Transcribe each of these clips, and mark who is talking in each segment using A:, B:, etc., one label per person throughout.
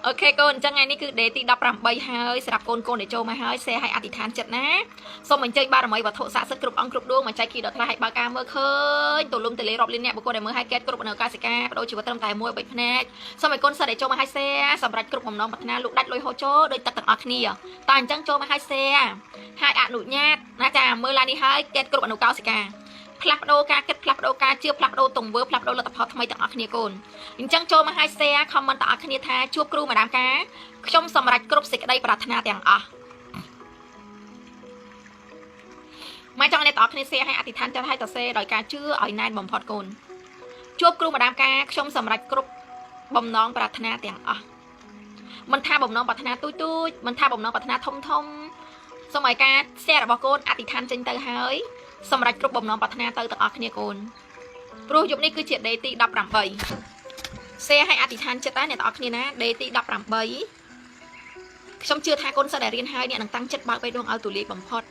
A: អូខេកូនអញ្ចឹងថ្ងៃនេះគឺ day ទី18ហើយសម្រាប់កូនដែលចូលមកហើយ share ឲ្យអធិដ្ឋានចិត្តណាសូមអញ្ជើញបារមីវត្ថុស័ក្តិសិទ្ធិគ្រប់អង្គគ្រប់ដួងមកចែកគីដល់ខ្លះឲ្យបើការមើលឃើញទូលំទូលាយរាប់លានអ្នកបុគ្គលដែលមើលឲ្យកែតគ្រប់នៅកាសិកាបដូរជីវិតត្រឹមតែមួយ3ភ្នែកសូមឲ្យកូនសិស្សដែលចូលមកឲ្យ share សម្រាប់គ្រប់បំណងប្រាថ្នាលោកដាច់លុយហូរចូលដោយទឹកទាំងអស់គ្នាតើអញ្ចឹងចូលមកឲ្យ share ហើយអនុញ្ញាតណាចាមើលឡើងនេះហើយកែតគ្រប់អនុកោសិកាផ្លាស់ប្ដូរការគិតផ្លាស់ប្ដូរការជឿផ្លាស់ប្ដូរទង្វើផ្លាស់ប្ដូរលទ្ធផលថ្មីទាំងអស់គ្នាកូនអញ្ចឹងចូលមកឲ្យ share comment ទាំងអស់គ្នាថាជួបគ្រូម្ដាមការខ្ញុំសម្រេចគ្រប់សេចក្តីប្រាថ្នាទាំងអស់មកចង់អ្នកទាំងអស់គ្នា share ឲ្យអធិដ្ឋានចិត្តឲ្យតសេដោយការជឿឲ្យណែនបំផុតកូនជួបគ្រូម្ដាមការខ្ញុំសម្រេចគ្រប់បំណងប្រាថ្នាទាំងអស់មិនថាបំណងប្រាថ្នាទូចទូចមិនថាបំណងប្រាថ្នាធំធំសូមឲ្យការ share របស់កូនអធិដ្ឋានចេញទៅហើយសម្រាប់គ្រប់បំណងប្រាថ្នាទៅទាំងអស់គ្នាកូនព្រោះយប់នេះគឺជា day ទី18 share ឲ្យអធិដ្ឋានចិត្តដែរអ្នកទាំងអស់គ្នាណា day ទី18ខ្ញុំជឿថាកូនសិស្សដែលរៀនហើយអ្នកនឹងតាំងចិត្តបើកបេះដូងឲ្យទូលាយបំផុត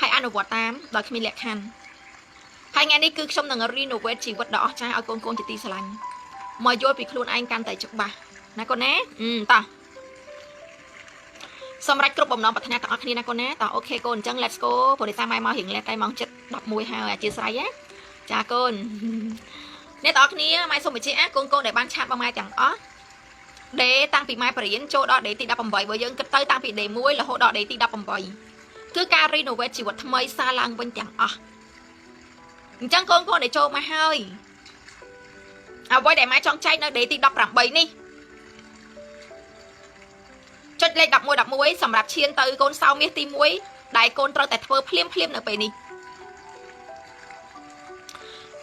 A: ហើយអនុវត្តតាមដោយគ្មានលក្ខខណ្ឌហើយថ្ងៃនេះគឺខ្ញុំនឹង renovate ជីវិតដ៏អស្ចារ្យឲ្យកូនជាទីស្រឡាញ់មកយល់ពីខ្លួនឯងកាន់តែច្បាស់ណាកូនណាតោះសម្រាប់គ្រប់បំណងប្រាថ្នាទាំងអស់គ្នាណាកូនណាតោះអូខេកូនអញ្ចឹង let's go ព្រោះដោយសារម៉ែមករៀងលេតែម៉ោង7:11ហើយអធិស្ឋានណាចាកូនអ្នកទាំងអស់គ្នាម៉ែសូមបញ្ជាក់កូនដែលបានឆាតបងម៉ែទាំងអស់ day តាំងពីម៉ែបរិញ្ញាចូលដល់ day ទី18បើយើងគិតទៅតាំងពី day 1រហូតដល់ day ទី18គឺការ renovate ជីវិតថ្មីសារឡើងវិញទាំងអស់អញ្ចឹងកូនដែលចូលមកហើយអ្វីដែលម៉ែចង់ចែកនៅ day ទី18នេះចុចលេខ11សម្រាប់ឈានទៅកូនសៅមាសទី1ដែលកូនត្រូវតែធ្វើភ្លាមនៅពេលនេះ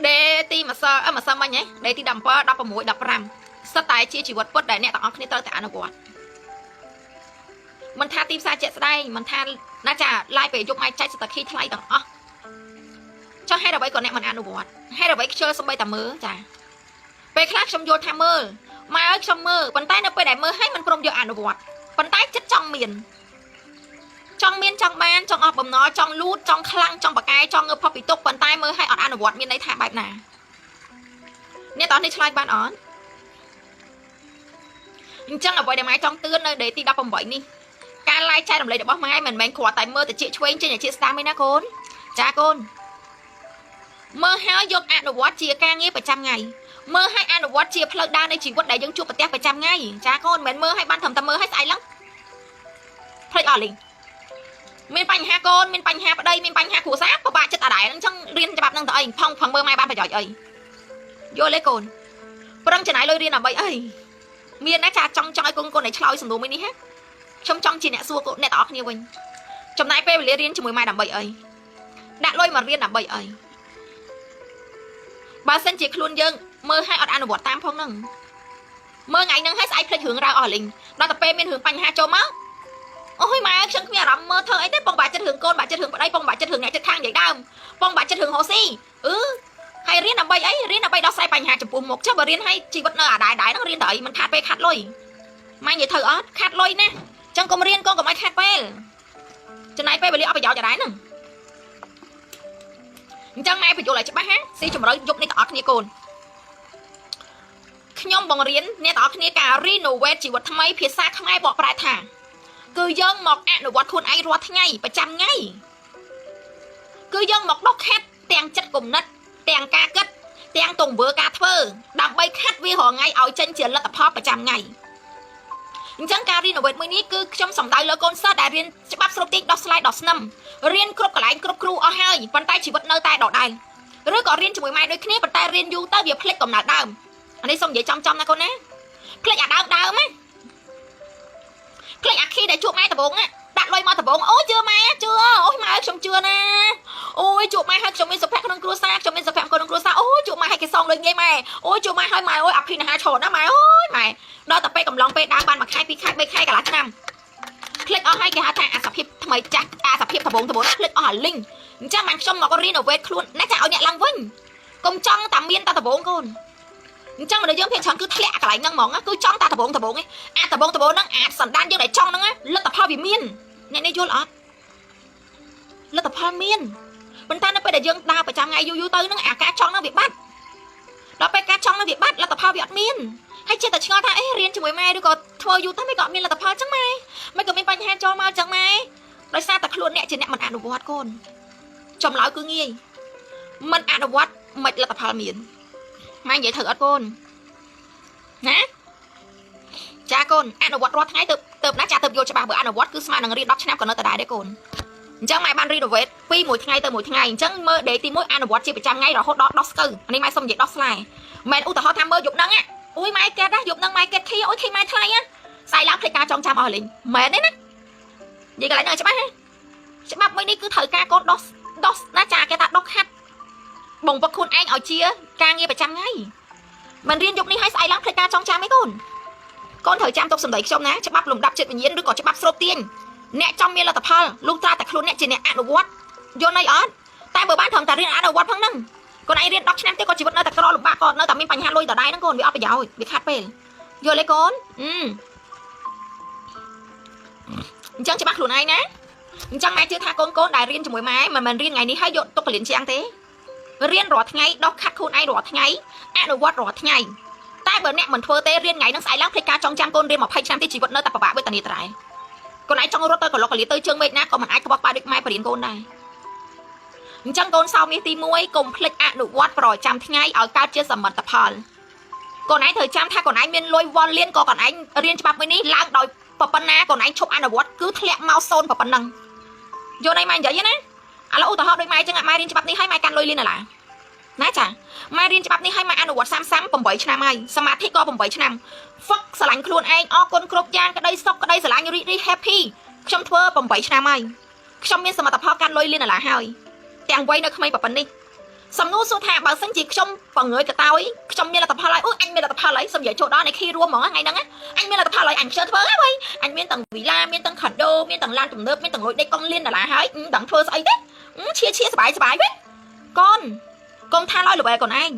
A: day ទីម្សិលមិញហ៎ day ទី17 16 15សិតតែជាជីវិតពិតដែលអ្នកទាំងអស់គ្នាត្រូវតែអនុវត្តមិនថាទីផ្សារជាក់ស្ដែងមិនថាណាចាឡាយពេលយប់ម៉ែចែកសតគីថ្លៃទាំងអស់ចុះហេតុអ្វីក៏អ្នកមិនអនុវត្តហេតុអ្វីខ្ជិលសំបីតែមើលចាពេលខ្លះខ្ញុំយល់ថាមើលម៉ែឲ្យខ្ញុំមើលប៉ុន្តែនៅពេលដែលមើលឲ្យមិនព្រមយកអនុវត្តប៉ុន្តែចិត្តចង់មានចង់បានចង់អស់បំណុលចង់លូតចង់ខ្លាំងចង់បកកែចង់ងើបផុសពីទុកប៉ុន្តែមើលឲ្យអត់អនុវត្តមានន័យថាបែបណាអ្នកតោះនេះឆ្លើយបានអត់អញ្ចឹងអ្វីដែលម៉ែចង់ទឿននៅ day ទី18នេះការ like ចែករំលែករបស់ម៉ែមិនមែនគ្រាន់តែមើលទៅជាឆ្វេងចេញជាស្ដាំទេណាកូនចាកូនមើលឲ្យយកអនុវត្តជាការងារប្រចាំថ្ងៃមើលឲ្យអនុវត្តជាផ្លូវដើរនៃជីវិតដែលយើងជួបប្រទះប្រចាំថ្ងៃចាកូនមិនមែនមើលឲ្យបានត្រឹមតែមើលឲ្យស្អែកឡើងផ្លេចអស់លីងមានបញ្ហាកូនមានបញ្ហាប្តីមានបញ្ហាគ្រួសារពិបាកចិត្តអដែរអញ្ចឹងរៀនច្បាប់នឹងទៅអីផឹងមើលម៉ែបានប្រយោជន៍អីយល់ទេកូនប្រឹងចំណាយលុយរៀនដើម្បីអីមានណាចាចង់ឲ្យកូនដែលឆ្លើយសំណួរមួយនេះហ៎ខ្ញុំចង់ជាអ្នកសួរកូនអ្នកទាំងអស់គ្នាវិញចំណាយពេលវេលារៀនជាមួយម៉ែដើម្បីអីដាក់លុយមករៀនដើម្បីអីបើសិនជាខ្លួនយើងមើលឲ្យអត់អនុវត្តតាមផងហ្នឹងមើលថ្ងៃហ្នឹងឲ្យស្អែកភ្លេចរឿងរ៉ាវអស់លីងដល់តែពេលមានរឿងបញ្ហាចូលមកអូយម៉ែខ្ញុំគ្មានអារម្មណ៍មើលធ្វើអីទេបងបាក់ចិត្តរឿងកូនបាក់ចិត្តរឿងប្តីបងបាក់ចិត្តរឿងអ្នកចិត្តខាងនិយាយដើមបងបាក់ចិត្តរឿងហូស៊ីហើយរៀនដើម្បីអីរៀនដើម្បីដោះស្រាយបញ្ហាចំពោះមុខចុះបើរៀនឲ្យជីវិតនៅអាដែរហ្នឹងរៀនទៅអីមិនខាតពេលខាត់លុយម៉ែនិយាយទៅអត់ខាត់លុយណាអញ្ចឹងកុំរៀនកូនកុំឲ្យខាត់ពេលចំណាយពេលវេលាអត់ប្រយោជន៍អដែរហ្នឹងអញ្ចឹងម៉ែបញ្យល់ឲ្យច្បាស់ហាស៊ីជំរឿយយកនេះទាំងអស់គ្នាកូនខ្ញុំបង្រៀនអ្នកទាំងអស់គ្នាការ renovate ជីវិតថ្មីភាសាខ្មែរបកប្រែថាគឺយើងមកអនុវត្តខ្លួនឯងរាល់ថ្ងៃប្រចាំថ្ងៃគឺយើងមកដុសខាត់ទាំងចិត្តគំនិតទាំងការគិតទាំងទង្វើការធ្វើដើម្បីខាត់វារាល់ថ្ងៃឲ្យចេញជាលទ្ធផលប្រចាំថ្ងៃអញ្ចឹងការ renovate មួយនេះគឺខ្ញុំសំដៅលើកូនសិស្សដែលរៀនច្បាប់ស្រូបទាញដោះស្រាយដោះស្នឹមរៀនគ្រប់កន្លែងគ្រប់គ្រូអស់ហើយប៉ុន្តែជីវិតនៅតែដដែលឬក៏រៀនជាមួយម៉ែដូចគ្នាប៉ុន្តែរៀនយូរទៅវាភ្លេចកំណើតដើមអានេះសូមនិយាយចំណាកូនណាភ្លេចអាដើមណាភ្លេចអាខីដែលជួបម៉ែដំបងណាដាក់លុយមកដំបងអូជឿម៉ែជឿអូយម៉ែខ្ញុំជឿណាអូយជួបម៉ែហើយខ្ញុំមានសុភ័ក្រក្នុងគ្រួសារខ្ញុំមានសុភ័ក្រក្នុងគ្រួសារអូយជួបម៉ែហើយគេសងលុយងាយម៉ែអូយជួបម៉ែហើយម៉ែអូយអភិនិហាច្រើនណាម៉ែអូយម៉ែដល់តែពេលកំឡុងពេលដើមបានមួយខែពីរខែបីខែកន្លះឆ្នាំភ្លេចអស់ហើយគេហៅថាអាសភាពថ្មីចាស់អាសភាពដំបងភ្លេចអស់អាលីងអញ្ចឹងបានខ្ញុំមក renovate ខ្លួនណាចាឲ្យអ្នកឡើងវិញកុំចង់តែមានតែដំបងកូនអញ្ចឹងមនុស្សយើងភាគច្រើនគឺធ្លាក់កន្លែងហ្នឹងហ្មងគឺចង់តែដំបងហ្នឹងអាដំបងហ្នឹងអាចសន្តានយើងដែលចង់ហ្នឹងលទ្ធផលវាមានអ្នកនេះយល់អត់លទ្ធផលមានប៉ុន្តែនៅពេលដែលយើងដើរប្រចាំថ្ងៃយូរទៅហ្នឹងអាការចង់ហ្នឹងវាបាត់ដល់ពេលការចង់ហ្នឹងវាបាត់លទ្ធផលវាអត់មាន ហើយចេះតែឆ្ងល់ថាអេរៀនជាមួយម៉ែឬក៏ធ្វើយូរទៅមិនក៏មានលទ្ធផលចឹងម៉ែមិនក៏មានបញ្ហាចូលមកចឹងម៉ែដោយសារតែខ្លួនអ្នកជាអ្នកមិនអនុវត្តកូនចម្លើយគឺងាយមិនអនុវត្តមិនលទ្ធផលមានម៉ែនិយាយត្រូវអត់កូនណាចាកូនអនុវត្តរាល់ថ្ងៃទៅណាចាទៅយល់ច្បាស់បើអនុវត្តគឺស្មើនឹងរៀន10ឆ្នាំក៏នៅតែដែរកូនអញ្ចឹងម៉ែបាន renovate ពីមួយថ្ងៃទៅមួយថ្ងៃអញ្ចឹងមើល day ទី1អនុវត្តជាប្រចាំថ្ងៃរហូតដល់ដោះស្កូវនេះម៉ែសុំនិយាយដោះស្លាយមិនឧទាហរណ៍ថាមើលយប់ហ្នឹងអូយម៉ែកេតណាយប់ហ្នឹងម៉ែកេតខីអូយខីម៉ែថ្លៃណាស្អែកឡើងភ្លេចការចងចាំអស់លេងមែនទេណានិយាយកន្លែងហ្នឹងច្បាស់ច្បាប់មួយនេះគឺត្រូវការកូនដោះណាចាគេថាដោះខាត់បងពុកខ្លួនឯងឲ្យជាការងារប្រចាំថ្ងៃមិនរៀនយប់នេះឲ្យស្អែកឡើងភ្លេចការចងចាំអីកូនកូនត្រូវចាំទុកសម្ដីខ្ញុំណាច្បាប់លំដាប់ចិត្តវិញ្ញាណឬក៏ច្បាប់ស្រូបទាញអ្នកចង់មានលទ្ធផលលុះត្រាតែខ្លួនអ្នកជាអ្នកអនុវត្តយល់ន័យអត់តែបើបានត្រឹមតែរៀនអនុវត្តផងហ្នឹងកូនឯងរៀន10ឆ្នាំទៀតក៏ជីវិតនៅតែក្រលំបាកក៏នៅតែមានបញ្ហាលុយដដែលហ្នឹងកូនវាអត់ប្រយោជន៍វាខាត់ពេលយល់ទេកូនអញ្ចឹងច្បាស់ខ្លួនឯងណាអញ្ចឹងម៉ែជឿថាកូនដែលរៀនជាមួយម៉ែមិនមែនរៀនថ្ងៃនេះហើយយកទុកកលៀនជាងទេរៀនរាល់ថ្ងៃដោះខាត់ខ្លួនឯងរាល់ថ្ងៃអនុវត្តរាល់ថ្ងៃតែបើអ្នកមិនធ្វើទេរៀនថ្ងៃហ្នឹងស្អែកឡើងភ្លេចការចងចាំកូនរៀន20ឆ្នាំទៀតជីវិតនៅតែពិបាកវេទនាត្រែកូនឯងចង់រត់ទៅកន្លុកកលៀទៅជើងមេឃណាក៏មិនអាចក្បោះក្បាយដូចម៉ែបរៀនកូនដែរអញ្ចឹងកូនសោមាសទី1កុំភ្លេចអនុវត្តប្រចាំថ្ងៃឲ្យកើតជាសមិទ្ធផលកូនឯងត្រូវចាំថាកូនឯងមានលុយវ៉ាន់លៀនក៏កូនឯងរៀនច្បាប់មួយនេះឡើងដោយប៉ុណ្ណាកូនឯងឈប់អនុវត្តគឺធ្លាក់មកសូន្យប៉ុណ្ណឹងយល់ន័យម៉ែនិយាយណាឥឡូវឧទាហរណ៍ដូចម៉ែអញ្ចឹងម៉ែរៀនច្បាប់នេះហើយម៉ែកាន់លុយលៀនណាណាចាម៉ែរៀនច្បាប់នេះហើយម៉ែអនុវត្តសាម8ឆ្នាំហើយសមាធិក៏8ឆ្នាំហ្វឹកស្រឡាញ់ខ្លួនឯងអរគុណគ្រប់យ៉ាងក្តីសុខក្តីស្រឡាញ់រីករាយ happy ខ្ញុំធ្វើ8ឆ្នាំហើយខ្ញុំមានសមត្ថភាពកាន់លុយលៀនដុល្លារហើយទាំងវ័យនៅក្មេងប៉ុណ្ណេះសំណួរសួរថាបើសិនជាខ្ញុំបង្ងើយកតើខ្ញុំមានលទ្ធផលហើយអូអញមានលទ្ធផលហើយសុំនិយាយចូលដល់នៃខីរួមហ្មងថ្ងៃហ្នឹងអញមានលទ្ធផលហើយអញខ្ជិលធ្វើហើយអញមានទាំងវីឡាមានទាំងខុនដូមានទាំងឡានទំនើបមានទាំងលុយដេកកង់លៀនដុល្លារហើយដឹងធ្វើស្អីទេឈៀសសบายវិញកូនកុំថាលុយល្បែកូនឯង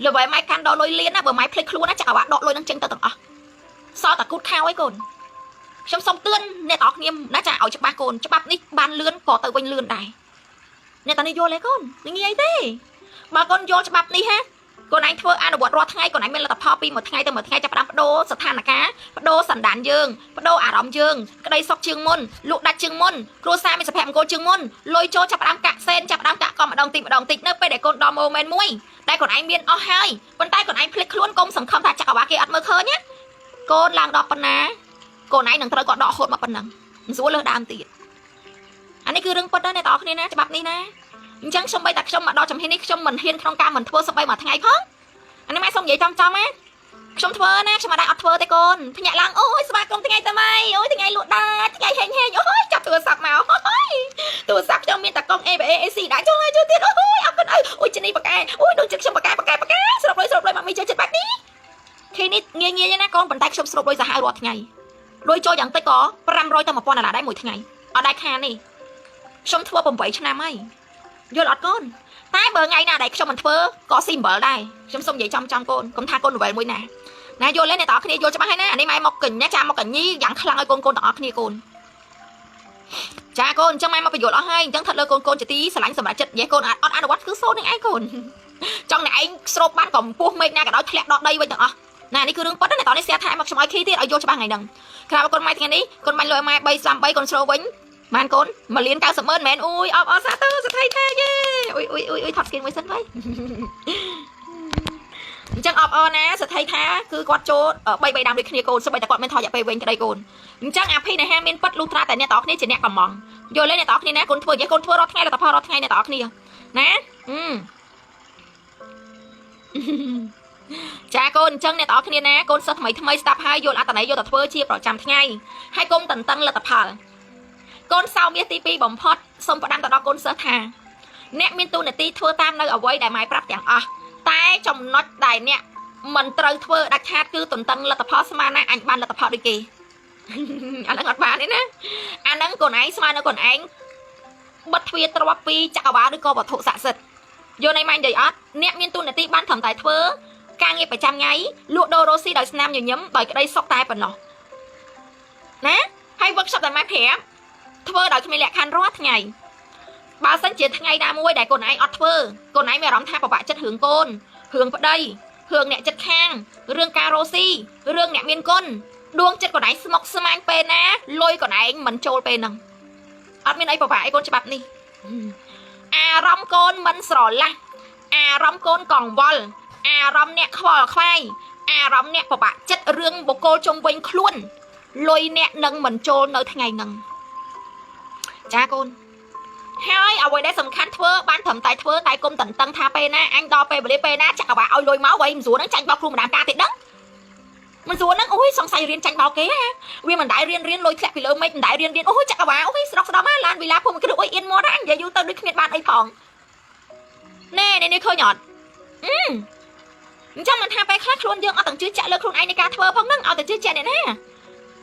A: ល្បែម៉ែកាន់ដកលុយលៀនណាបើម៉ែភ្លេចខ្លួនណាចាក់អាវ៉ាដកលុយនឹងចេញទៅទាំងអស់សល់តែគូតខោឲ្យកូនខ្ញុំសុំទឿនអ្នកទាំងអស់គ្នាណាចាឲ្យច្បាស់កូនច្បាប់នេះបានលឿនក៏ទៅវិញលឿនដែរអ្នកតានេះយល់ទេកូនងាយទេបើកូនយល់ច្បាប់នេះហាកូនឯងធ្វើអនុវត្តរាល់ថ្ងៃកូនឯងមានលទ្ធផលពីមួយថ្ងៃទៅមួយថ្ងៃចាប់ផ្ដើមបដូរស្ថានភាពបដូរសន្តានយើងបដូរអារម្មណ៍យើងក្តីសុខជាងមុនលក់ដាច់ជាងមុនគ្រួសារមានសុភមង្គលជាងមុនលុយចូលចាប់ផ្ដើមកាក់សេនចាប់ផ្ដើមកាក់កំម្ដងតិចនៅពេលដែលកូនដល់ moment មួយដែលកូនឯងមានអស់ហើយប៉ុន្តែកូនឯងភ្លេចខ្លួនកុំសង្ឃឹមថាចាក់អាវ៉ាគេអត់មើលឃើញណាកូនឡើងដល់ប៉ុណ្ណាកូនឯងនឹងត្រូវគាត់ដកហូតមកប៉ុណ្ណឹងមិនស្រួលលើសដើមទៀតអានេះគឺរឿងពិតដែរអ្នកទាំងអស់គ្នាណាច្បាប់នេះណាអញ្ចឹងខ្ញុំបីតែខ្ញុំមកដល់ចំហៀននេះខ្ញុំមិនហ៊ានក្នុងការមិនធ្វើសម្បីមួយថ្ងៃផងអានេះម៉ែសុំនិយាយចំណាខ្ញុំធ្វើណាខ្ញុំមិនដែរអត់ធ្វើទេកូនភ្ញាក់ឡើងអូយស្វាគមន៍ថ្ងៃតម៉ៃអូយថ្ងៃលក់ដាថ្ងៃហេងអូយចាប់ទូរស័ព្ទមកអូយទូរស័ព្ទខ្ញុំមានតែកង់ ABA AC ដាក់ចូលទៀតអូយអរគុណអូយជិនីបកែអូយដូចចិត្តខ្ញុំបកែស្រូបលុយមកមីចូលចិត្តបាក់នេះគេនេះងាយណាកូនប៉ុន្តែខ្ញុំស្រូបលុយសាហាវរាល់ថ្ងៃលុយចូលយ៉ាងតិចក៏500ទៅ1000ដុល្លារដែរមួយថ្ងៃអត់ដែរខាននេះខ្ញុំធ្វើ8ឆ្នាំហើយយល់អត់កូនតែបើថ្ងៃណាដែលខ្ញុំមិនធ្វើក៏ស៊ីអំបិលដែរខ្ញុំសុំនិយាយចំកូនកុំថាកូន novel មួយណាយល់ទេអ្នកទាំងអស់គ្នាយល់ច្បាស់ហើយណាអានេះម៉ែមកកញ្ញាចាមកកញីយ៉ាងខ្លាំងឲ្យកូនទាំងអស់គ្នាកូនចាកូនអញ្ចឹងម៉ែមកបញ្យល់អស់ហើយអញ្ចឹងថាលើកូនជាទីស្រឡាញ់សម្រាប់ចិត្តនិយាយកូនអត់អនុវត្តគឺសូននឹងឯងកូនចង់តែឯងស្រូបបានកំពោះមេឃណាក៏ដោយធ្លាក់ដកដីវិញទាំងអស់ណានេះគឺរឿងប៉ុតណាតោះនេះស្ទះថែមកខ្ញុំឲ្យខីទៀតឲ្យយល់ច្បាស់ថ្ងៃហ្នឹងក្រៅកូនម៉ែថ្ងៃនេះកូនបាញ់លុយម៉ែ3 3កូនស្រូបវិញបានកូន1,90,000មែនអូយអបអរសាទរសថៃថាយេអូយថប់ស្គីនមួយសិនវិញអញ្ចឹងអបអរណាសថៃថាគឺគាត់ចូល3 ដាំដូចគ្នាកូនសូម្បីតែគាត់មានថយរយៈពេលវិញក្តីកូនអញ្ចឹងអាភីនៃហាមានប៉ិតលុះត្រាតែអ្នកទាំងអស់គ្នាជាអ្នកកំងយល់ទេអ្នកទាំងអស់គ្នាណាកូនធ្វើនិយាយកូនធ្វើរាល់ថ្ងៃលទ្ធផលរាល់ថ្ងៃអ្នកទាំងអស់គ្នាណាចាកូនអញ្ចឹងអ្នកទាំងអស់គ្នាណាកូនសិស្សថ្មីស្ដាប់ហើយយល់អត្ថន័យយកទៅធ្វើជាប្រចាំថ្ងៃហើយកុំតន្ទឹងលទ្ធផលកូនសោមាសទី2បំផុតសូមផ្ដាំទៅដល់កូនសិស្សថាអ្នកមានទូនាទីធ្វើតាមនៅអ្វីដែលម៉ែប្រាប់ទាំងអស់តែចំណុចដែលអ្នកមិនត្រូវធ្វើដាច់ខាតគឺទន្ទឹងលទ្ធផលស្មើណាអញបានលទ្ធផលដូចគេអាហ្នឹងអត់បានទេណាអាហ្នឹងកូនឯងស្មើនៅកូនឯងបិទទ្វារទ្របពីចក្រវាលឬក៏វត្ថុស័ក្តិសិទ្ធិយល់ន័យម៉ែនិយាយអត់អ្នកមានទូនាទីបានត្រឹមតែធ្វើការងារប្រចាំថ្ងៃលក់ដូររ៉ូស៊ីដោយស្នាមញញឹមដោយក្តីសុខតែប៉ុណ្ណោះណាហើយ workshop ដែលម៉ែប្រាប់ធ្វើដោយគ្មានលក្ខខណ្ឌរាល់ថ្ងៃបើសិនជាថ្ងៃណាមួយដែលកូនឯងអត់ធ្វើកូនឯងមានអារម្មណ៍ថាពិបាកចិត្តរឿងកូនរឿងប្តី hương nè chất khang rương caro si rương nè miên côn đuông chất còn ấy smok smang pe ná lôi còn ấy mình trôi pe nằng ở bên ấy bà phải con cho bạc đi rom côn mình sỏ la rom côn còn vol rom nè khò khoai rom nè bà bạc chất rương bộ cô trong quanh luôn lôi nè nâng mình trôi nơi tháng ngày nằng cha con hai ở ngoài đây sầm khăn thưa ban thẩm tài thưa tài công tận tăng tha pe na anh đo pe bể pe na chắc là bà ôi lôi máu vậy mình rúa nó tranh bao khuôn mà đàm ca thiệt đó mình rúa nó ôi xong say riêng tranh bao kế ha vì mình đại riêng lôi thẹt vì lỡ mấy mình đại riêng ôi chắc là bà ôi sọc đó má lan vì lá phô mình cái ôi yên mua đó anh giờ vô tao đi khuyên bạn ấy phòng nè nè khơi nhọt chắc mình tha pe khác luôn dương ở tầng chữ chạy lên khuôn anh này ca thưa phong nâng ở tầng chữ chạy này nè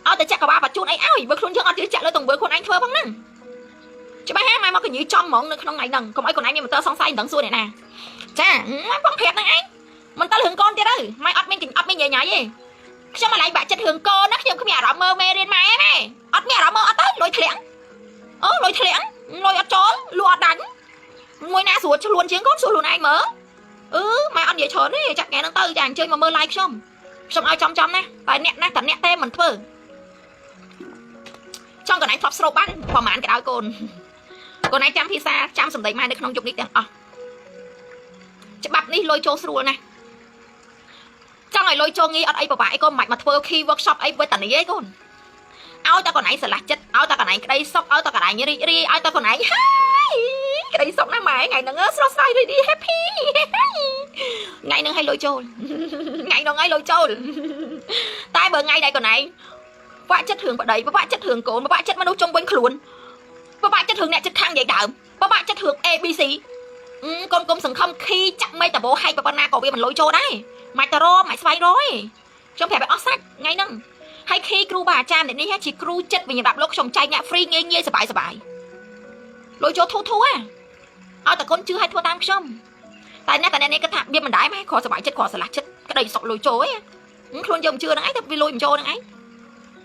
A: ở tầng chắc là bà và chuột ấy áo bữa khuôn dương ở chữ chạy lên tầng bữa khuôn anh thưa phong nâng chứ bà hát mai mà cái nhữ trong mộng nữa không này nằng còn mấy con anh nhưng mà tao xong say tận xuôi này nè cha phong thiệt nè anh mình tao hưởng con kia đó mai ớt men nhẹ nhảy gì sao mà lại bà chết hưởng con nó nhưng có mẹ rõ mơ mê lên mai này ớt mẹ rõ mơ ớt tới lôi thẹn lôi ớt trốn lùa đánh môi na sủa cho luôn chiến con sủa luôn anh mở mai ăn vậy trốn ấy chắc nghe nó tư chàng chơi mà mơ like xong ai trong nè tại nẹt nè tận nẹt tem mình thưa trong cái này top stroke bắn vào màn cái đau con này chăm phi xa chăm sầm đầy mai được không chụp đi tiền bắp đi lôi trâu sưu nè trong này lôi trâu nghi ở đây bà bãi con mạch mà thưa khi workshop ấy với tận ấy con áo ta còn này sẽ là chết áo ta còn này cái đây sốc áo ta còn này như đi áo ta còn này cái đây sốc nó mày ngày nó ngớ sai đi happy ngày nó hay lôi trâu ngày nó ngay lôi trâu tai bờ ngay đây còn này bạn chất thường vào đấy bạn chất thường cồn bạn chất mà đâu trong quanh luôn bạn chất thường nè chất khang vậy đảo bạn chất thường abc con công sừng không khi chặt mây tà bố hay bà na cổ bia mình lôi trâu đấy mày tà rô mày xoay rồi trong thẻ phải ớt sách ngay nâng hay khi kru bà cha để đi hết chỉ kru chất vì nhà đạp lúc trong chay nhạc free nghe sờ bài lôi trâu thu ở tà con chưa hay thua tam xong tại nè cái thằng bia mình đái mà khó sờ bài chất cái đầy sọc lôi trâu ấy luôn dòng chưa nãy tập vì lôi mình trâu nãy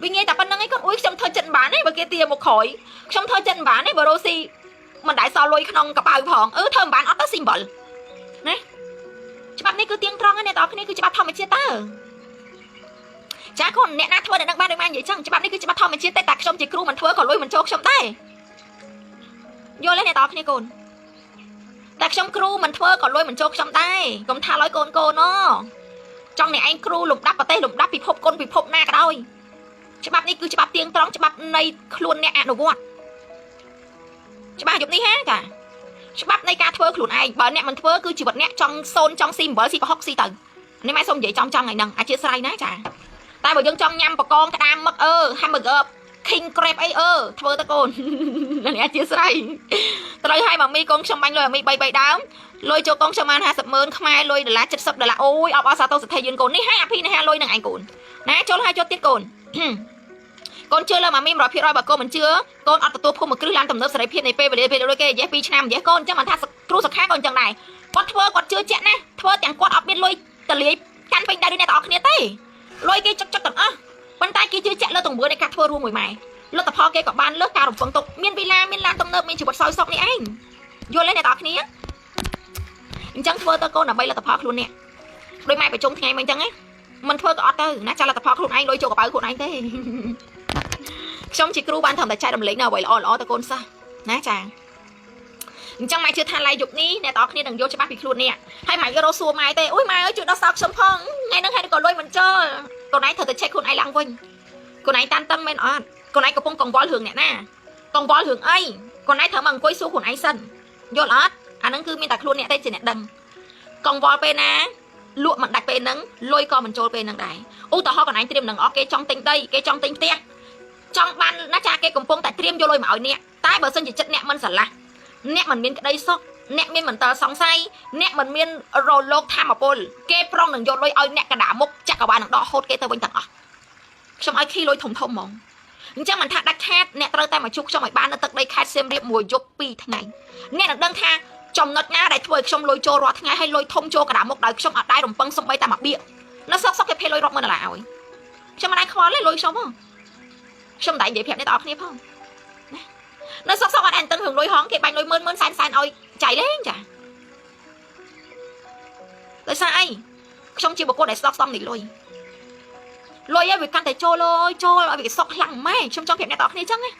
A: vì nghe tập anh ấy con uống trong thơ chân bán ấy và kia tiền một khỏi trong thơ chân bán ấy bờ rosi mình đại sao lôi không cặp bao phòng thơm bán ớt xin bẩn nè chị bạn này cứ tiếng tròn này tao cái này cứ chị bắt thòng mình chia ta chả còn nè na thua để đăng ban được mang vậy chăng chị bạn này cứ chị bắt thòng mình chia tay tạc xong chị kêu mình thua còn lôi mình chốt xong tay vô lên này tao cái này cồn tạc xong kêu mình thua còn lôi mình chốt xong tay còn tha lôi cồn nó trong này anh kêu lục đắp vào tay lục đắp bị phộp na cả đôi chị bạn này cứ chị bắt tiếng tròn chị bạn này luôn nè đồ vọt chị bạn giúp đi ha cả bắt này ca thưaខ្លួនឯងបើអ្នកមិនធ្វើគឺជីវិតអ្នកចង់សូនចង់ស៊ីអំបិលស៊ីប្រហុកស៊ីទៅនេះម៉ែសុំនិយាយចំថ្ងៃហ្នឹងអាជាស្រ័យណាចាតែបើយើងចង់ញ៉ាំបកងក្តាមមឹកhamburger king crab អីធ្វើទៅកូននេះអាជាស្រ័យត្រូវឲ្យម៉ាមីកូនខ្ញុំបាញ់លុយអាមី3ដើមលុយចូលកូនខ្ញុំបាន50,000ខ្មែរលុយដុល្លារ$70អូយអបអរសាទរសទ្ធាយើងកូននេះឲ្យអាភីនេះលុយនឹងឯងកូនណាចូលឲ្យចូលទៀតកូនកូនជឿលើម៉ាមី100%បើកូនមិនជឿកូនអត់ទទួលភូមិគ្រឹះឡើងទំនើបសេរីភាពនៃពេលវេលាពេលដូចគេនិយាយ2ឆ្នាំនិយាយកូនអញ្ចឹងមិនថាគ្រូសិក្ខាកូនអញ្ចឹងដែរគាត់ធ្វើគាត់ជឿជាក់ណាធ្វើទាំងគាត់អត់មានលុយតលាយកាន់ពេញដៃដូចអ្នកទាំងអស់គ្នាទេលុយគេចុកទាំងអស់ប៉ុន្តែគេជឿជាក់លើទង្វើនៃការធ្វើរួមមួយម៉ែលទ្ធផលគេក៏បានលើសការរំពឹងទុកមានវិឡាមានឡានទំនើបមានជីវិតសោយសុខនេះឯងយល់ទេអ្នកទាំងអស់គ្នាអញ្ចឹងធ្វើទៅកូនដើម្បីលទ្ធផលខ្លួនអ្នកដូចម៉ែប្រជុំថ្ងៃមិញអញ្ចឹងណាមិនធ្វើក៏អត់ទៅណាចាលទ្ធផលខ្លួនឯងលុយចូលកប៉ៅខ្លួនឯងទេខ្ញុំជាគ្រូបានធ្វើតែចែករំលែកនៅអ្វីល្អទៅកូនសិស្សណាចាអញ្ចឹងម៉ែជឿថាឡៃយុគនេះអ្នកទាំងអស់គ្នានឹងយល់ច្បាស់ពីខ្លួននេះហើយម៉ែក៏រកសួរម៉ែទេអូយម៉ែអើយជួយដោះសោកខ្ញុំផងថ្ងៃហ្នឹងហើយក៏លុយមិនចូលកូនឯងត្រូវតែឆែកខ្លួនឯងឡើងវិញកូនឯងតាន់តឹងមែនអត់កូនឯងកំពុងកង្វល់រឿងអ្នកណាកង្វល់រឿងអីកូនឯងត្រូវមកអង្គុយសួរខ្លួនឯងសិនយល់អត់អាហ្នឹងគឺមានតែខ្លួនអ្នកទេជាអ្នកដឹងកង្វល់ពេលណាលក់មិនដាច់ពេលហ្នឹងលុយក៏មិនចូលពេលហ្នឹងដែរឧទាហរណ៍កូនឯងត្រៀមនឹងអស់គេចង់ទិញដីគេចង់ទិញផ្ទះចង់បានណាចាគេកំពុងតែត្រៀមយកលុយមកឲ្យអ្នកតែបើសិនជាចិត្តអ្នកមិនស្រឡះអ្នកមិនមានក្តីសុខអ្នកមានមន្ទិលសង្ស័យអ្នកមិនមានរលកធម្មពលគេប្រុងនឹងយកលុយឲ្យអ្នកកដាមុខចក្រវាលនឹងដកហូតគេទៅវិញទាំងអស់ខ្ញុំឲ្យខីលុយធំហ្មងអញ្ចឹងមិនថាដាច់ខាតអ្នកត្រូវតែមកជួបខ្ញុំឲ្យបាននៅទឹកដីខេត្តសៀមរាបមួយយប់2ថ្ងៃអ្នកនឹងដឹងថាចំណុចណាដែលធ្វើឲ្យខ្ញុំលុយចូលរាល់ថ្ងៃហើយលុយធំចូលកដាមុខដោយខ្ញុំអត់ដែររំពឹងសំបីតែមួយបៀកនៅសុកគេភេលុយរាប់ម៉ឺនដុល្លារឲ្យខ្ញុំមិនដែរខ្វល់ទេលុយខ្ញុំហ៎ខ្ញុំតែនិយាយប្រាប់អ្នកទាំងអស់គ្នាផងណានៅសុកអត់អែនតឹងរឿងលុយហងគេបាញ់លុយម៉ឺនសែនឲ្យចៃលេងចាដោយសារអី ខ្ញុំជាបុគ្គលដែលស្ដកសំនេះលុយឲ្យវាកាន់តែចូលឲ្យវាសក់ខ្លាំងម៉ែខ្ញុំចង់ប្រាប់អ្នកទាំងអស់គ្នាអញ្ចឹងណា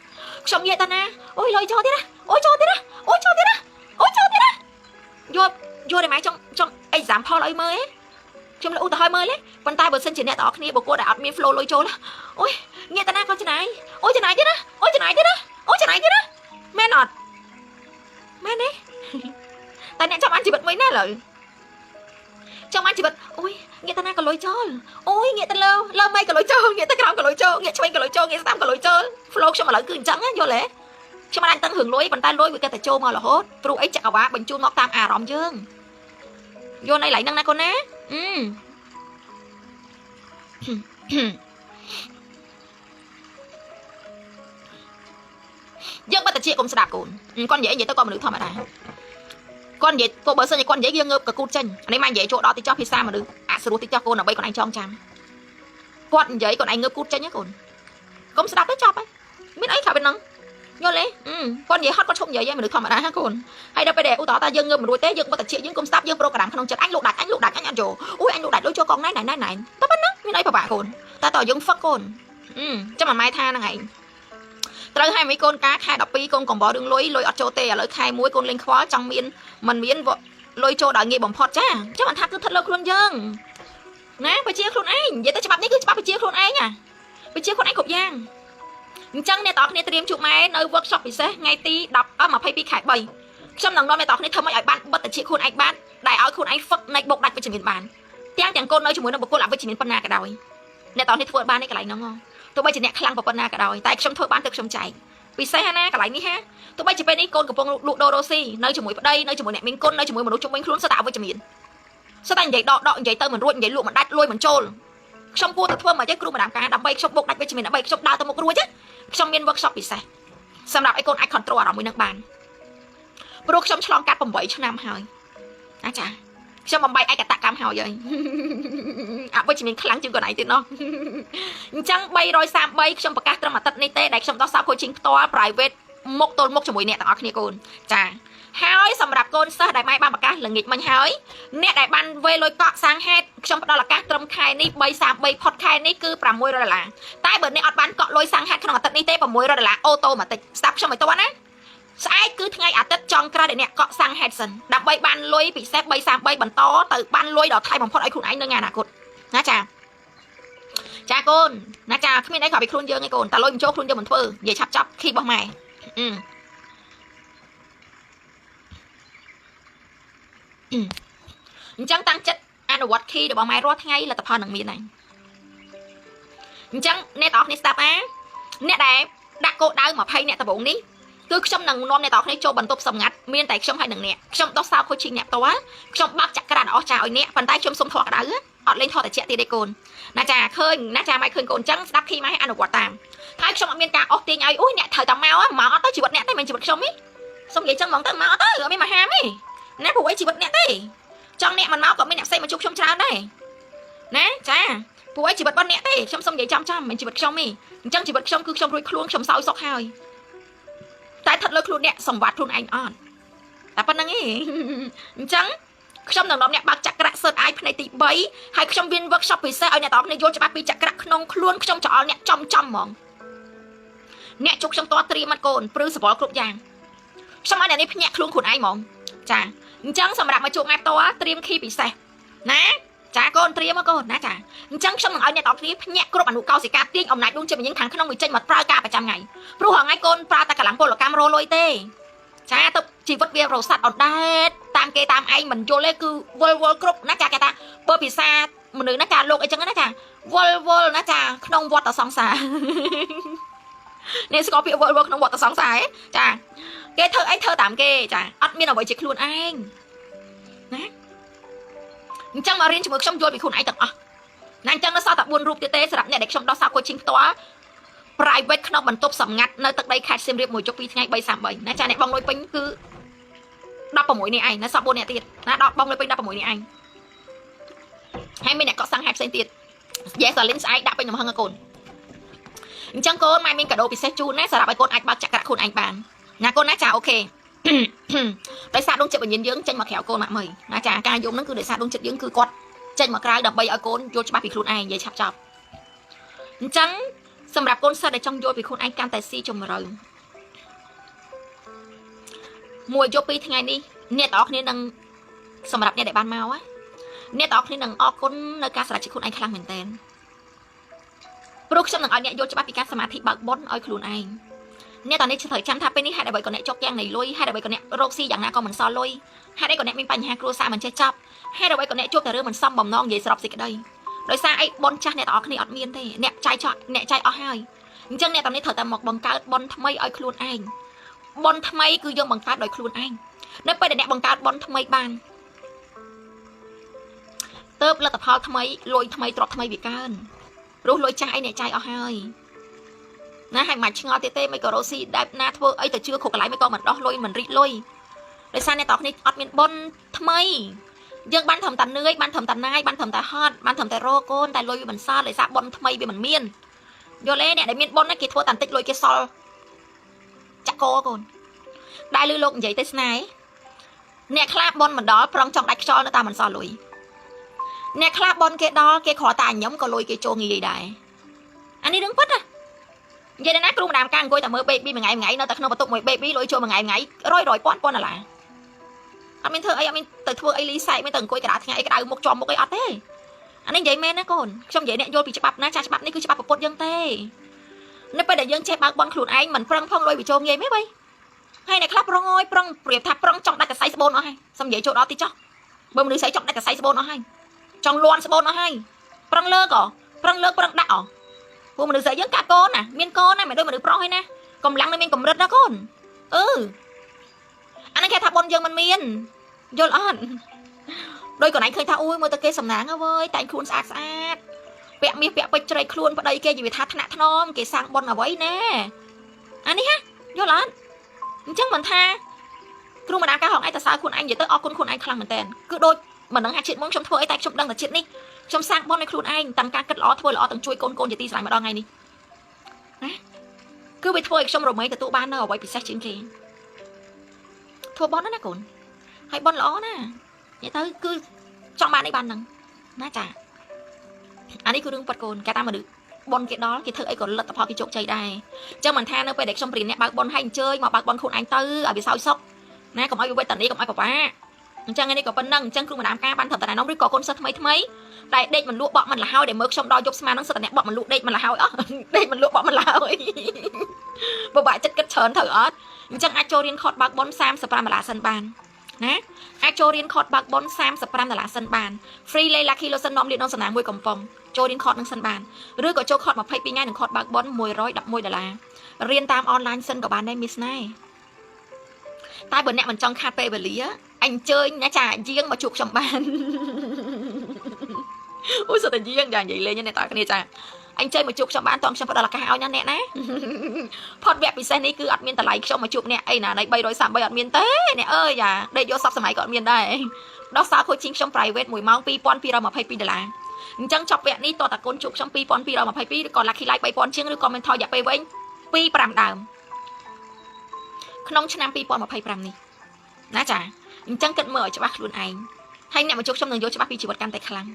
A: ខ្ញុំនិយាយតាណាអូយលុយចូលទៀតណាអូយចូលទៀតណាអូយចូលទៀតណាអូយចូលទៀតណាយកតែម៉ែចង់ example ឲ្យមើលខ្ញុំលើឧទាហរណ៍មើលប៉ុន្តែបើសិនជាអ្នកទាំងអស់គ្នាបុគ្គលដែលអត់មាន flow លុយចូលអូយងាកតាណាក៏ចំណាយអូយចំណាយទៀតណាអូយចំណាយទៀតណាអូយចំណាយទៀតណាមែនអត់មែនទេតែអ្នកចាំបានជីវិតមួយណាឡើយចាំបានជីវិតអូយងាកតាណាក៏លុយចូលអូយងាកទៅលើមិនក៏លុយចូលងាកទៅក្រោមក៏លុយចូលងាកឆ្វេងក៏លុយចូលងាកស្ដាំក៏លុយចូល flow ខ្ញុំឥឡូវគឺអញ្ចឹងយល់ទេខ្ញុំមិនអាចតឹងរឿងលុយប៉ុន្តែលុយវាគេតែចូលមករហូតព្រោះអីចក្រវាបញ្ជូនមកតាមអារម្មណ៍យើងយល់នៅឡៃហ្នឹងណាកូនណាយើងបាត់តែជាកុំស្ដាប់កូនគាត់និយាយទៅគាត់មនុស្សធម្មតាគាត់និយាយពួកបើសិនជាគាត់និយាយយើងងើបកកូតចេញនេះមកនិយាយចូលដល់ទីចោះភាសាមនុស្សអសរោះទីចោះកូនដើម្បីគាត់ឯងចងចាំគាត់និយាយគាត់ឯងងើបកូតចេញណាកូនកុំស្ដាប់ទៅចប់ហើយមានអីខៅពេលហ្នឹងយល់ទេគាត់និយាយហត់គាត់ឈប់និយាយមនុស្សធម្មតាកូនហើយដល់ពេលដែលឧទាហរណ៍ថាយើងងើបមិនរួចទេយើងបាត់តែជាយើងកុំស្ដាប់យើងប្រូក្រាមក្នុងចិត្តអញលោកដាច់អញអត់យកអូយអញលោកដាច់លុយចូលកងណៃតែប៉ុណ្ណឹងមានអីពិបាកកូនតែតើយើងហ្វឹកកូនចាំម៉ែថាហ្នឹងឯងត្រូវឲ្យមិនកូនការខែ12កូនកំបោរឿងលុយអត់ចូលទេឥឡូវខែ1កូនលេងខ្វល់ចង់មានមិនមានលុយចូលដល់ងាយបំផុតចាចាំមិនថាគឺថិតលើខ្លួនយើងណាបញ្ជាខ្លួនឯងនិយាយទៅច្បាប់នេះគឺច្បាប់បញ្ជាខ្លួនឯងបញ្ជាខ្លួនឯងគ្រប់យ៉ាងអញ្ចឹងអ្នកទាំងអស់គ្នាត្រៀមជួបម៉ែនៅ workshop ពិសេសថ្ងៃទី22ខែ3ខ្ញុំនឹងនាំអ្នកទាំងអស់គ្នាធ្វើម៉េចឲ្យបានបិទតិចខ្លួនឯងបានដែលឲ្យខ្លួនឯងហ្វឹកនៃបុកដាច់វិជ្ជមានបានទាំងកូននៅជាមួយនឹងបុគ្គលអវិជ្ជមានប៉ុណ្ណាក៏ដោយអ្នកទាំងអស់គ្នាធ្វើបានឯកន្លែងហ្នឹងទោះបីជាអ្នកខ្លាំងប៉ុណ្ណាក៏ដោយតែខ្ញុំធ្វើបានទៅខ្ញុំចែកពិសេសណាកន្លែងនេះហាទោះបីជាពេលនេះកូនកំពុងលក់ដូររ៉ូស៊ីនៅជាមួយប្តីនៅជាមួយអ្នកមានគុណនៅជាមួយមនុស្សជុំវិញខ្លួនសិតតែអវិជ្ជមានសិតតែនិយាយដកនិយាយទៅមិនរួចនិយាយលក់មិនដាច់លួយមិនចូលខ្ញុំគួរតែធ្វើមកចេះគ្រូម្ដងការដើម្បីខ្ញុំបុកដាច់វិជ្ជមានដើម្បីខ្ញុំដើរទៅមុខរួចខ្ញុំមាន workshop ពិសេសសម្រាប់ឲ្យកូនអាច control អារម្មណ៍មួយនឹងបានព្រោះខ្ញុំឆ្លងកាត់8ឆ្នាំហើយណាចាខ្ញុំបំបីឯកតកម្មហើយអវិជ្ជមានខ្លាំងជាងកូនឯងទៀតណោះអញ្ចឹង333ខ្ញុំប្រកាសត្រឹមអាទិត្យនេះទេដែលខ្ញុំដោះសារ coaching ផ្ទាល់ private មុខទល់មុខជាមួយអ្នកទាំងអស់គ្នាកូនចាហើយសម្រាប់កូនសិស្សដែលម៉ែបានប្រកាសល្ងាចមិញហើយអ្នកដែលបានវេលុយកក់សាំងហេតុខ្ញុំផ្ដល់ឱកាសត្រឹមខែនេះ333ផុតខែនេះគឺ$600តែបើអ្នកអត់បានកក់លុយសាំងហេតុក្នុងអាទិត្យនេះទេ$600អូតូម៉ាទិកស្ដាប់ខ្ញុំឲ្យតន់ណាស្អែកគឺថ្ងៃអាទិត្យចុងក្រោយដែលអ្នកកក់សាំងហេតុសិនដើម្បីបានលុយពិសេស333បន្តទៅបានលុយដល់ថៃបំផុតឲ្យខ្លួនឯងនៅថ្ងៃអនាគតណាចាកូនណាចាគ្មានអីក្រៅពីខ្លួនយើងឯងកូនតែលុយមិនចូលខ្លួនយើងមិនធ្វើនិយាយឆាប់ចប់ខីរបស់ម៉ែអញ្ចឹងតាំងចិត្តអនុវត្ត key របស់ម៉ែរាល់ថ្ងៃលទ្ធផលនឹងមានហើយអញ្ចឹងអ្នកទាំងអស់គ្នាស្ដាប់អ្នកដែលដាក់គោលដៅ20អ្នកដំបូងនេះគឺខ្ញុំនឹងនាំអ្នកទាំងអស់គ្នាចូលបន្ទប់សម្ងាត់មានតែខ្ញុំហើយនឹងអ្នកខ្ញុំដោះសារ coaching អ្នកផ្ទាល់ខ្ញុំបាក់ចក្រានអស់ចាឲ្យអ្នកប៉ុន្តែខ្ញុំសុំធေါ်ក្តៅអត់លេងធေါ်តែជាក់ទៀតទេកូនណាចាឃើញណាចាម៉ែឃើញកូនអញ្ចឹងស្ដាប់ key ម៉ែឲ្យអនុវត្តតាមហើយខ្ញុំអត់មានការអស់ទាញឲ្យអូយអ្នកត្រូវតែមកអត់ទៅជីវិតអ្នកទេមិនជីវិតខ្ញុំទេសុំនិយាយចឹងហ្មងទៅមកអត់ទៅអត់មានមកហាមទេណាព្រោះអីជីវិតអ្នកទេចង់អ្នកមិនមកក៏មានអ្នកផ្សេងមកជួបខ្ញុំច្រើនដែរណាចាព្រោះអីជីវិតរបស់អ្នកទេខ្ញុំសុំនិយាយចាំមិនជីវិតខ្ញុំទេអញ្ចឹងជីវិតខ្ញុំគឺខ្ញុំរួចខ្លួនខ្ញុំសោយសុខហើយតែថិតលើខ្លួនអ្នកសម្បត្តិខ្លួនឯងអត់តែប៉ុណ្្នឹងឯងអញ្ចឹងខ្ញុំនឹងនាំអ្នកបើកចក្រាក់សិតអាយផ្នែកទី3ហើយខ្ញុំមាន workshop ពិសេសឲ្យអ្នកទាំងអស់គ្នាយល់ច្បាស់ពីចក្រាក់ក្នុងខ្លួនខ្ញុំចោលអ្នកចំហ្មងអ្នកជុកខ្ញុំតត្រៀមមកកូនព្រឺសវល់គ្រប់យ៉ាងខ្ញុំឲ្យអ្នកនេះភ្ញាក់ខ្លួនឯងហ្មងចាអញ្ចឹងសម្រាប់មកជួបម៉ែផ្ទាល់ត្រៀម key ពិសេសណាចាកូនត្រៀមមកកូនណាចាអញ្ចឹងខ្ញុំនឹងឲ្យអ្នកទាំងគ្នាភ្ញាក់គ្រប់អនុកោសិកាទាញអំណាចដួងចិត្តវិញ្ញាណខាងក្នុងវាចេញមកប្រើការប្រចាំថ្ងៃព្រោះហងៃកូនប្រើតែកម្លាំងពលកម្មរលុយទេចាទៅជីវិតវារស័តអត់ដែរតាមគេតាមឯងមិនយល់ទេគឺវល់គ្រប់ណាចាគេថាបើភាសាមនុស្សណាចាលោកអីចឹងណាចាវល់ណាចាក្នុងវត្តសង្សារនេះស្គាល់ពាក្យវល់ក្នុងវត្តសង្សារចាគេធ្វើអីធ្វើតាមគេចាអត់មានអ្វីជាខ្លួនឯងណាអញ្ចឹងមករៀនជាមួយខ្ញុំយល់ពីខ្លួនឯងទាំងអស់ណាអញ្ចឹងនៅសល់តែ4រូបទៀតទេសម្រាប់អ្នកដែលខ្ញុំដោះសារ coaching ផ្ទាល់ private ក្នុងបន្ទប់សម្ងាត់នៅទឹកដីខេត្តសៀមរាបមួយជុក2ថ្ងៃ333ណាចាអ្នកបងលុយពេញគឺ16នាក់ឯងណាសល់4នាក់ទៀតណាដល់បងលុយពេញ16នាក់ឯងហើយមានអ្នកកក់សាំងហេតុផ្សេងទៀត Yes លីនស្អែកដាក់ពេញចំហឹងកូនអញ្ចឹងកូនម៉ែមានកាដូពិសេសជូនណាសម្រាប់ឲ្យកូនអាចបើកចក្រាក់ខ្លួនឯងបានណាកូនណាចាអូខេដោយសារដួងចិត្តវិញ្ញាណយើងចេញមកក្រៅកូនម៉ាក់មើលណាចាការយំហ្នឹងគឺដោយសារដួងចិត្តយើងគឺគាត់ ចេញមកក្រៅដើម្បីឲ្យកូនយល់ច្បាស់ពីខ្លួនឯងនិយាយឆាប់ចប់អញ្ចឹងសម្រាប់កូនសិស្សដែលចង់យល់ពីខ្លួនឯងកាន់តែស៊ីជម្រៅមួយយកពីថ្ងៃនេះអ្នកទាំងអស់គ្នានឹងសម្រាប់អ្នកដែលបានមកអ្នកទាំងអស់គ្នានឹងអរគុណនៅការសម្រេចចិត្តខ្លួនឯងខ្លាំងមែនទែនព្រោះខ្ញុំនឹងឲ្យអ្នកយល់ច្បាស់ពីការសមាធិបើកបុណ្យឲ្យខ្លួនឯងអ្នកទាំងនេះត្រូវចាំថាពេលនេះហេតុអ្វីក៏អ្នកចុកយ៉ាងនៃលុយហេតុអ្វីក៏អ្នករកស៊ីយ៉ាងណាក៏មិនសល់លុយហេតុអីក៏អ្នកមានបញ្ហាគ្រួសារមិនចេះចប់ហេតុអ្វីក៏អ្នកជួបតែរឿងមិនសមបំណងនិយាយស្របសេចក្តីដោយសារអីបុណ្យចាស់អ្នកទាំងអស់គ្នាអត់មានទេអ្នកចាយចោលអ្នកចាយអស់ហើយអញ្ចឹងអ្នកទាំងនេះត្រូវតែមកបង្កើតបុណ្យថ្មីឲ្យខ្លួនឯងបុណ្យថ្មីគឺយើងបង្កើតដោយខ្លួនឯងនៅពេលដែលអ្នកបង្កើតបុណ្យថ្មីបានទៅលទ្ធផលថ្មីលុយថ្មីទ្រព្យថ្មីវាកើនព្រោះលុយចាស់អីអ្នកចាយអស់ហើយណាហើយមិនឆ្ងល់ទេមិនក៏រស់ស៊ីដែលណាធ្វើអីទៅជឿគ្រប់កន្លែងមិនក៏មិនដោះលុយមិនរីកលុយដោយសារអ្នកទាំងនេះអត់មានបុណ្យថ្មីយើងបានត្រឹមតែនឿយបានត្រឹមតែណាយបានត្រឹមតែហត់បានត្រឹមតែរកកូនតែលុយវាមិនសល់ដោយសារបុណ្យថ្មីវាមិនមានយល់ទេអ្នកដែលមានបុណ្យគេធ្វើតែបន្តិចលុយគេសល់ចាក់កកូនដែលលឺលោកនិយាយទេសនាអ្នកខ្លះបុណ្យមិនដល់ប្រឹងចង់ដាច់ខ្យល់នៅតាមមិនសល់លុយអ្នកខ្លះបុណ្យគេដល់គេគ្រាន់តែញញឹមក៏លុយគេចូលងាយដែរអានេះរឿងពិតណានិយាយណាគ្រូម្ដាមការអង្គុយតែមើល baby មួយថ្ងៃនៅតែក្នុងបន្ទប់មួយ baby លុយចូលមួយថ្ងៃ100ពាន់ដុល្លារអត់មានធ្វើអីអត់មានទៅធ្វើអីលីសែកមានទៅអង្គុយកណ្ដាលថ្ងៃអីក្តៅមុខជាប់មុខអីអត់ទេអានេះនិយាយមែនណាកូនខ្ញុំនិយាយអ្នកយល់ពីច្បាប់ណាចាស់ច្បាប់នេះគឺច្បាប់ប្រពុតយើងទេនៅពេលដែលយើងចេះបើកបន់ខ្លួនឯងមិនប្រឹងផងលុយវាចូលងាយមែនបីហើយអ្នកខ្លះប្រងអើយប្រឹងប្រៀបថាប្រឹងចង់ដាច់កសៃស្បូនអស់ហើយសំនិយាយចូលដល់ទីចោះបើមនុស្សស្អីចង់ដាច់កសៃស្បូនអស់ហើយចង់លន់ស្បូនអស់ហើយប្រឹងលើកប្រឹងលើកប្រឹងដាក់ពួកមនុស្សស្អីយើងកាត់កូនណាមានកូនណាមិនដូចមនុស្សប្រុសឯណាកម្លាំងនៅមានកម្រិតណាកូនអានេះគេថាបុនយើងមិនមានយល់អត់ដោយកូនឯងឃើញថាអូយមើលទៅគេសំណាងអើយតែងខ្លួនស្អាតស្អាតពាក់មាសពាក់ពេជ្រជ្រៃខ្លួនប្តីគេនិយាយថាថ្នាក់ថ្នមគេសាងបុនអ្វីណែអានេះហ៎យល់អត់អញ្ចឹងមិនថាគ្រូម្ដាយការហងឯងទៅសើខ្លួនឯងនិយាយទៅអរគុណខ្លួនឯងខ្លាំងមែនតើគឺដូចមិនដឹងថាជាតិមុនខ្ញុំធ្វើអីតែខ្ញុំដឹងតែជាតិនេះខ្ញុំសាងបុណ្យឲ្យខ្លួនឯងតាមការគិតល្អធ្វើល្អទាំងជួយកូនជាទីស្រឡាញ់ម្ដងថ្ងៃនេះណាគឺវាធ្វើឲ្យខ្ញុំរមែងទទួលបាននៅអ្វីពិសេសជាងគេធ្វើបុណ្យណាកូនហើយបុណ្យល្អណានិយាយទៅគឺចង់បានអីបានហ្នឹងណាចាអានេះគឺរឿងប៉ាត់កូនគេតាមមនុស្សបុណ្យគេដល់គេធ្វើអីក៏លទ្ធផលគេជោគជ័យដែរអញ្ចឹងមិនថានៅពេលដែលខ្ញុំព្រៀនអ្នកបើកបុណ្យឲ្យអញ្ជើញមកបើកបុណ្យខ្លួនឯងទៅឲ្យវាសោយសុខណាកុំឲ្យវាវេទនាកុំឲ្យពិបាកអញ្ចឹងនេះក៏ប៉ុណ្្នឹងអញ្ចឹងគ្រូម្ដាមការបានត្រឹមតែណែនាំឬក៏កូនសិស្សថ្មីដែលដេកមិនលក់បក់មិនលះហើយដែលមើលខ្ញុំដល់យប់ស្មានហ្នឹងសិតតែអ្នកបក់មិនលក់ដេកមិនលះហើយអស់ដេកមិនលក់បក់មិនលះហើយពិបាកចិត្តគិតច្រើនត្រូវអត់អញ្ចឹងអាចចូលរៀនខតបើកបុណ្យ$35សិនបានណាអាចចូលរៀនខតបើកបុណ្យ$35សិនបាន free lay lucky lotion នាំលៀនក្នុងសំណាងមួយកំប៉ុងចូលរៀនខតនឹងសិនបានឬក៏ចូលខត22ថ្ងៃនឹងខតបើកបុណ្យ$111រៀនតាមអនឡាញសិនក៏បានដែរមីស្នេហ៍តែបើអ្នកមិនចង់ខាតពេលវេលាអញ្ជើញណាចាយាងមកជួបខ្ញុំបានអូយសុទ្ធតែយាងចានិយាយលេងអ្នកតាគ្នាចាអញ្ជើញមកជួបខ្ញុំបានតោះខ្ញុំផ្ដល់ឱកាសឲ្យណាអ្នកណាផុតវគ្គពិសេសនេះគឺអត់មានតម្លៃខ្ញុំមកជួបអ្នកអីណានៃ333អត់មានទេអ្នកអើយចាដេកយកសពសម័យក៏អត់មានដែរដោះសារ coaching ខ្ញុំ private 1ម៉ោង$2222អញ្ចឹងចប់វគ្គនេះតតតាគុណជួបខ្ញុំ$2222ឬក៏ lucky life 3000ជាងឬក៏ mentor រយៈពេលវែង2-5ដើមក្នុងឆ្នាំ2025នេះណាចាអញ្ចឹងគិតមើលឲ្យច្បាស់ខ្លួនឯងហើយអ្នកមកជួបខ្ញុំនឹងយកច្បាស់ពីជីវិតកាន់តែខ្លាំង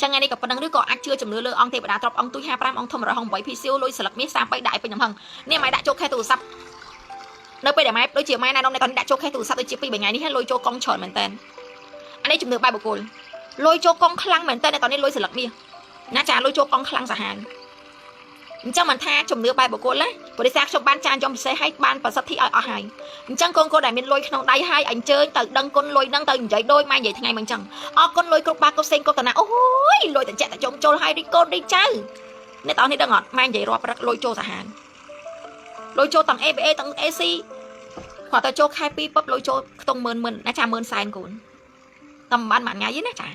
A: ចឹងថ្ងៃនេះក៏ប៉ុណ្្នឹងឬក៏អាចជឿជំនឿលើអង្គទេវតាទ្របអង្គទុយ55អង្គធំរហង8 PCO លុយស្លឹកមាស33ដាក់ឲ្យពេញចំហឹងនេះម៉ែដាក់ចូលខេះទូរស័ព្ទនៅពេលដែលម៉ែដូចជាម៉ែណែនាំអ្នកគាត់ដាក់ចូលខេះទូរស័ព្ទដូចជា2-3ថ្ងៃនេះហើយលុយចូលកង់ច្រើនមែនតើអានេះជំនឿបែបបុគ្គលលុយចូលកង់ខ្លាំងមែនតើតនេះលុយស្លឹកមាសណាចាលុយចូលកង់ខ្លាំងសាហាវអញ្ចឹងមិនថាជំនឿបែបបុគ្គលណាបរិសាខ្ញុំបានចានចំពិសេសឲ្យបានប្រសិទ្ធិឲ្យអស់ហើយអញ្ចឹងកូនដែលមានលុយក្នុងដៃហើយអញ្ជើញទៅដឹងគុណលុយហ្នឹងទៅនិយាយដូចម៉ែនិយាយថ្ងៃមិញអញ្ចឹងអរគុណលុយគ្រប់បាកុផ្សេងគ្រប់តាណាអូយលុយតែចាក់តែចំចូលឲ្យរីកូនរីកចៅអ្នកតោះនេះដឹងអត់ម៉ែនិយាយរាប់ព្រឹកលុយចូលសាហាវលុយចូលទាំង ABA ទាំង AC គាត់ទៅចូលខែ2ពឹបលុយចូលខ្ទង់10000ណាចា100,000កូនតាមបានមួយថ្ងៃទេណាចា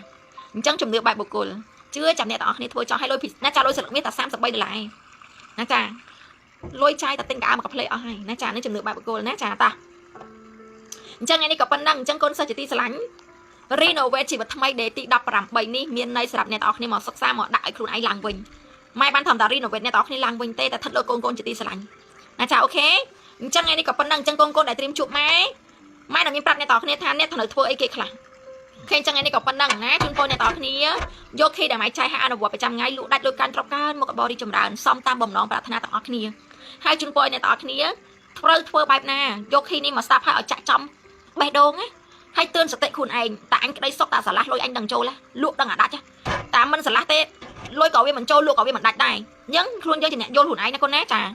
A: អញ្ចឹងជំនឿបែបបុគ្គលជឿចាំអ្នកទាំងអស់គ្នាធ្វើចោះឲ្យលុយណាចាលុយស្លឹកមាសតែ$33ណាចាលុយចាយតែទិញកៅមកកាផ្លេអស់ហើយណាចានេះជំនឿបែបបុគ្គលណាចាតាអញ្ចឹងថ្ងៃនេះក៏ប៉ុណ្ណឹងអញ្ចឹងកូនសិស្សជាទីស្រឡាញ់ renovate ជីវិតថ្មី day ទី18នេះមានន័យសម្រាប់អ្នកទាំងអស់គ្នាមកសិក្សាមកដាក់ឲ្យខ្លួនឯងឡើងវិញម៉ែបានធ្វើតែ renovate អ្នកទាំងអស់គ្នាឡើងវិញទេតែថិតលើកូនជាទីស្រឡាញ់ណាចាអូខេអញ្ចឹងថ្ងៃនេះក៏ប៉ុណ្ណឹងអញ្ចឹងកូនដែលត្រៀមជួបម៉ែនឹងមានប្រាប់អ្នកទាំងអស់គ្នាថាអ្នកត្រូវធ្វើអីគេខ្លះ Khen chẳng này có phần năng ná chúng tôi này tỏ khía vô khi để máy chạy hai anh ở trăm ngày lụ đặt đôi can trọc can một cái body chầm đàn xong tam bầm nón và thana tỏ khía hai chúng tôi này tỏ khía thưa bài na vô khi ni mà sắp hai ở chạy trong bài đôn á hay tương sẽ tệ khuôn anh tại anh cái đây sốc ta xả lát lôi anh đằng trâu lá luộc đằng ở đắt chứ ta mình xả lát tê lôi cỏ với mình trâu luộc cỏ với mình đặt này nhấn luôn cho chị nè vô hùn anh nó con nét à